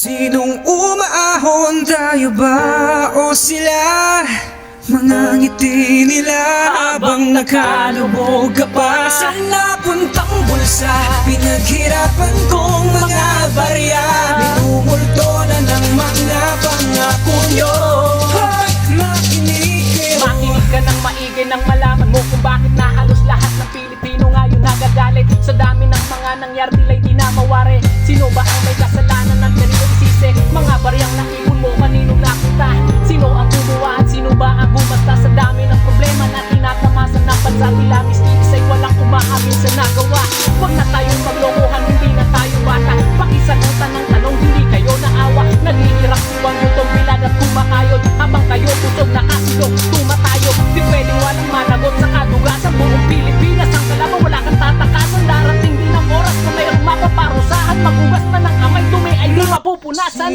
Sinong umaahon, tayo ba o sila? Mga ngiti nila habang nakalubog ka pa. Saan napuntang bulsa? Pinaghirapan kong mga barya. Minumulto na ng mga pangako nyo. Hoy, makinig ka ng maigi nang malaman mo kung bakit na halos lahat ng Pilipino ngayon nagagalit. Sa dami ng mga nangyari dila'y di na mawari. Sino ba ang may kasalanan at kanino isisi? Mga bariyang naipon mo, kaninong nakita? Sino ang gumawa at sino ba ang bumasta? Sa dami ng problema na tinatamasan ng bansa, tila miskis ay walang umaamin sa nagawa. Huwag na tayong maglokohan, hindi na tayo bata. Pakisagutan ng tanong, hindi kayo naawa. Naghihirap siwang gutom, bilad at kumakayod. Habang kayo busog nakasilong, tumatayo. Di pwedeng walang managot sa kadugasan. Buong Pilipinas ang kalaban, wala kang tatakasan. Darating din ang oras na mayroong mapaparusahan. Magugas na ng amay, dumi ay di mapupunasan.